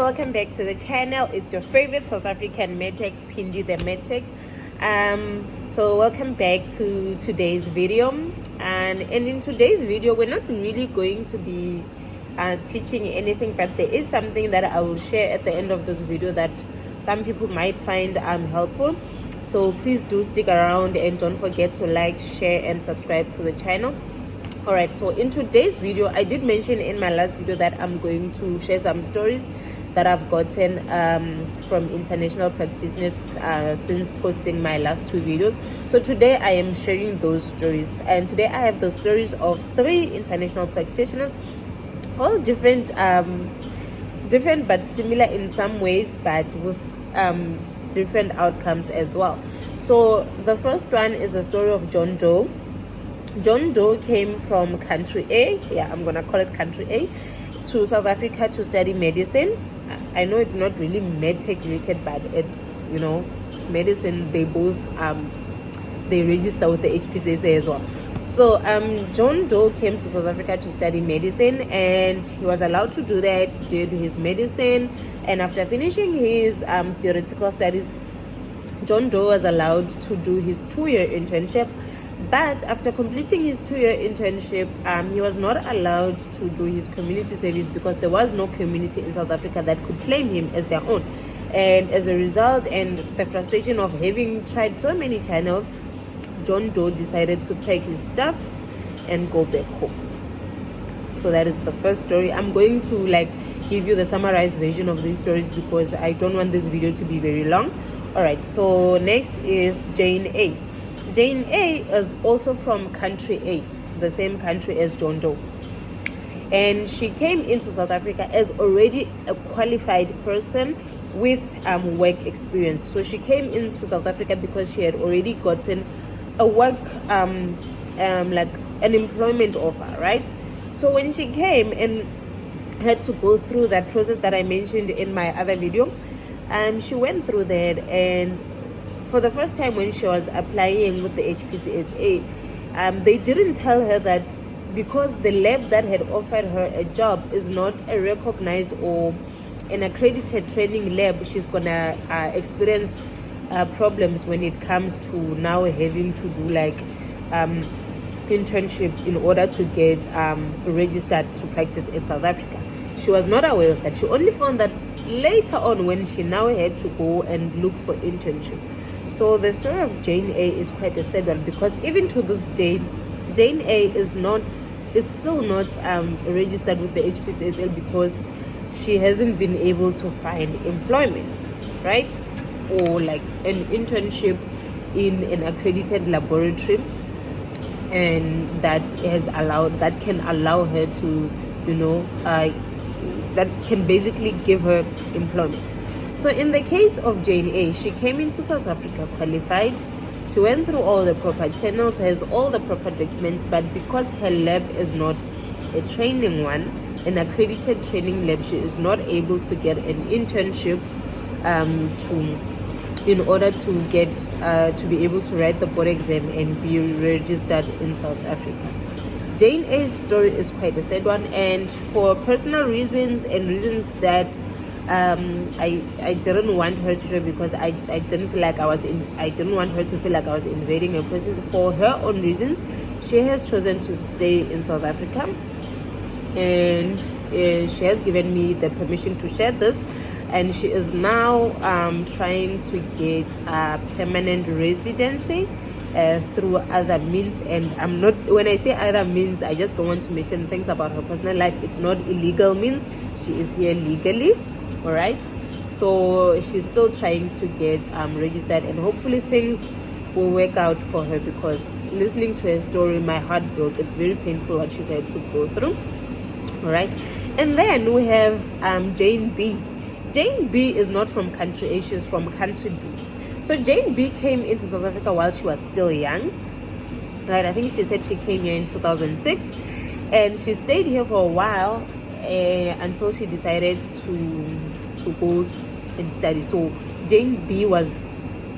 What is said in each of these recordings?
welcome back to the channel. It's your favorite South African medtech, Pindi the medtech. So welcome back to today's video, and in today's video we're not really going to be teaching anything, but there is something that I will share at the end of this video that some people might find helpful. So please do stick around and don't forget to like, share and subscribe to the channel. Alright, so in today's video, I did mention in my last video that I'm going to share some stories that I've gotten from international practitioners since posting my last two videos. So today I am sharing those stories, and today I have the stories of 3 international practitioners, all different but similar in some ways, but with different outcomes as well. So the first one is the story of John Doe. John Doe came from country A, I'm gonna call it country A, to South Africa to study medicine. I know it's not really medtech related, but it's, it's medicine. They both they register with the HPCSA as well. So John Doe came to South Africa to study medicine, and he was allowed to do that. He did his medicine, and after finishing his theoretical studies, John Doe was allowed to do his 2-year internship. But after completing his 2-year internship, he was not allowed to do his community service because there was no community in South Africa that could claim him as their own. And as a result, and the frustration of having tried so many channels, John Doe decided to pack his stuff and go back home. So that is the first story. I'm going to give you the summarized version of these stories because I don't want this video to be very long. Alright, so next is Jane A. Jane A is also from country A, the same country as John Doe. And she came into South Africa as already a qualified person with work experience. So she came into South Africa because she had already gotten a work, like an employment offer, right? So when she came and had to go through that process that I mentioned in my other video, she went through that, and for the first time when she was applying with the HPCSA, they didn't tell her that because the lab that had offered her a job is not a recognized or an accredited training lab, she's gonna experience problems when it comes to now having to do internships in order to get registered to practice in South Africa. She was not aware of that. She only found that later on when she now had to go and look for internship. So the story of Jane A is quite a sad one because even to this day, Jane A is still not registered with the HPCSA because she hasn't been able to find employment, right? Or like an internship in an accredited laboratory, and that can allow her to, that can basically give her employment. So in the case of Jane A, she came into South Africa qualified. She went through all the proper channels, has all the proper documents, but because her lab is not a training one, an accredited training lab, she is not able to get an internship in order to get to be able to write the board exam and be registered in South Africa. Jane A's story is quite a sad one, and for personal reasons and reasons that I didn't want her to show because I didn't feel like I didn't want her to feel like I was invading her privacy. For her own reasons, she has chosen to stay in South Africa, and she has given me the permission to share this, and she is now trying to get a permanent residency through other means. And when I say other means, I just don't want to mention things about her personal life. It's not illegal means. She is here legally. All right, so she's still trying to get registered, and hopefully things will work out for her because listening to her story, my heart broke. It's very painful what she's had to go through. All right, and then we have Jane B. Jane B is not from country A, she's from country B. So Jane B came into South Africa while she was still young, right? I think she said she came here in 2006, and she stayed here for a while until she decided to go and study. So Jane B was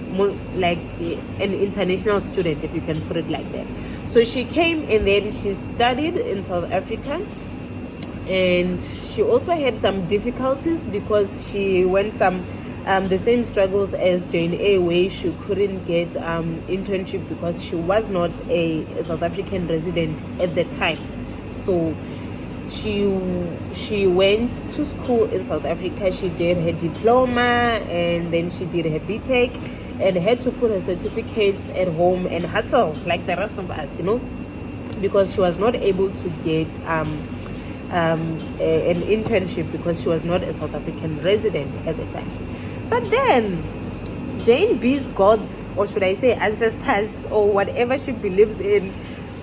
more like an international student, if you can put it like that. So she came and then she studied in South Africa, and she also had some difficulties because she went some the same struggles as Jane A, where she couldn't get internship because she was not a South African resident at the time. So she went to school in South Africa. She did her diploma and then she did her BTech and had to put her certificates at home and hustle like the rest of us, because she was not able to get an internship because she was not a South African resident at the time. But then Jane B's gods, or should I say ancestors, or whatever she believes in,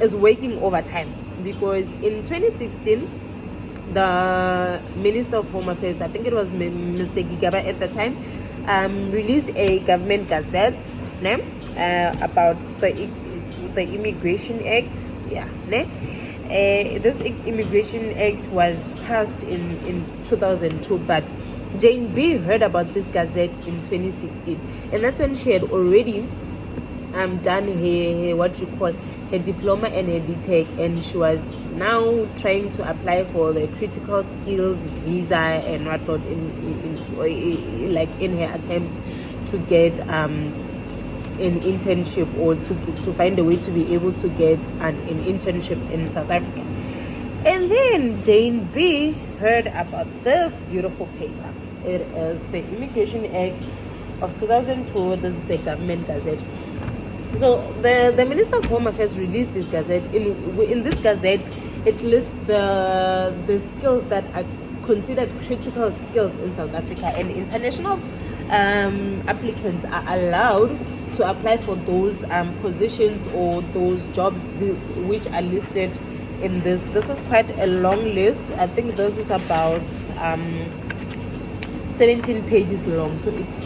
is working overtime, because in 2016 the Minister of Home Affairs, I think it was Mr. Gigaba at the time, released a government gazette about the Immigration Act. This Immigration Act was passed in 2002, but Jane B heard about this gazette in 2016, and that's when she had already done her diploma and her BTech, and she was now trying to apply for the critical skills visa and whatnot in her attempts to get an internship, or to find a way to be able to get an internship in South Africa. And then Jane B heard about this beautiful paper. It is the Immigration Act of 2002. This is the government gazette. So the Minister of Home Affairs released this gazette. In this gazette, it lists the skills that are considered critical skills in South Africa, and international applicants are allowed to apply for those positions or those jobs which are listed in this. This is quite a long list. I think this is about 17 pages long. So it's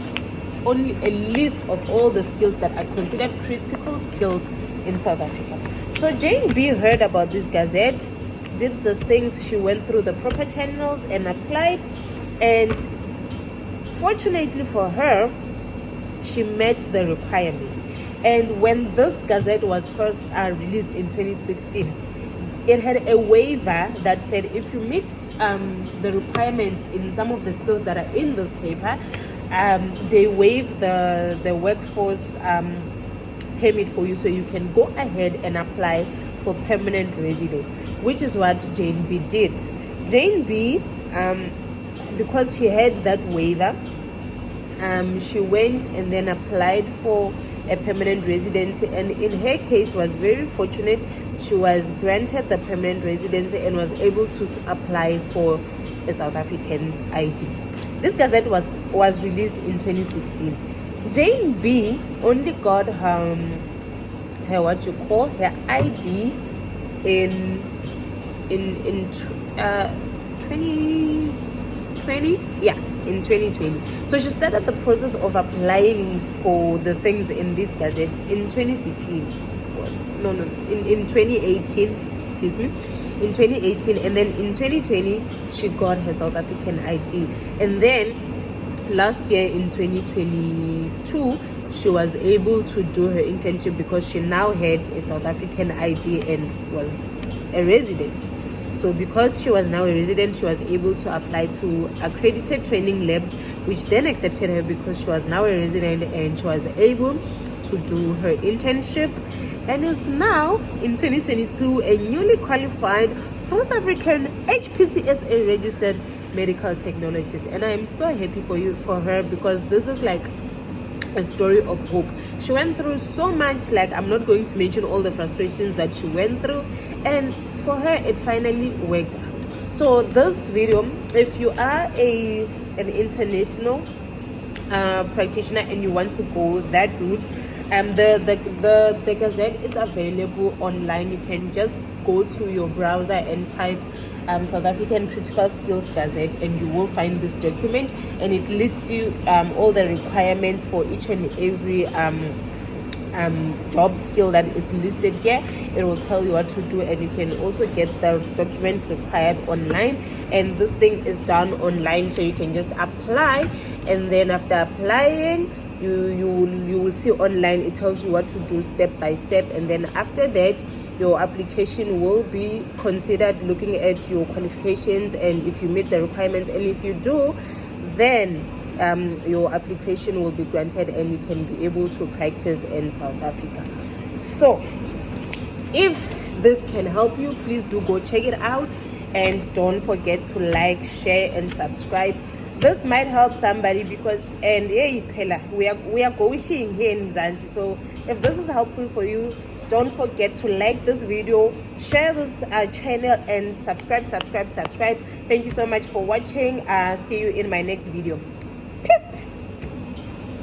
only a list of all the skills that are considered critical skills in South Africa. So Jane B heard about this gazette, did the things, she went through the proper channels and applied, and fortunately for her, she met the requirements. And when this gazette was first released in 2016, it had a waiver that said if you meet the requirements in some of the skills that are in this paper, they waive the workforce permit for you, so you can go ahead and apply for permanent residence, which is what Jane B did. Jane B, because she had that waiver, she went and then applied for a permanent residency, and in her case was very fortunate. She was granted the permanent residency and was able to apply for a South African ID. This gazette was released in 2016. Jane B only got her ID in 2020. Yeah, in 2020. So she started the process of applying for the things in this gazette in 2016. In 2018, excuse me. In 2018, and then in 2020 she got her South African ID, and then last year in 2022 she was able to do her internship because she now had a South African ID and was a resident. So because she was now a resident, she was able to apply to accredited training labs, which then accepted her because she was now a resident, and she was able to do her internship, and is now in 2022 a newly qualified South African HPCSA registered medical technologist. And I am so happy for her, because this is like a story of hope. She went through so much, like I'm not going to mention all the frustrations that she went through, and for her it finally worked out. So this video, if you are an international practitioner and you want to go that route, the Gazette is available online. You can just go to your browser and type South African Critical Skills Gazette, and you will find this document, and it lists you all the requirements for each and every job skill that is listed here. It will tell you what to do, and you can also get the documents required online, and this thing is done online, so you can just apply, and then after applying you will see online, it tells you what to do step by step, and then after that your application will be considered looking at your qualifications and if you meet the requirements, and if you do, then your application will be granted and you can be able to practice in South Africa. So if this can help you, please do go check it out, and don't forget to like, share and subscribe. This might help somebody because, and hey Pella, we are going here in Mzansi. So if this is helpful for you, don't forget to like this video, share this channel, and subscribe. Thank you so much for watching. See you in my next video. Peace.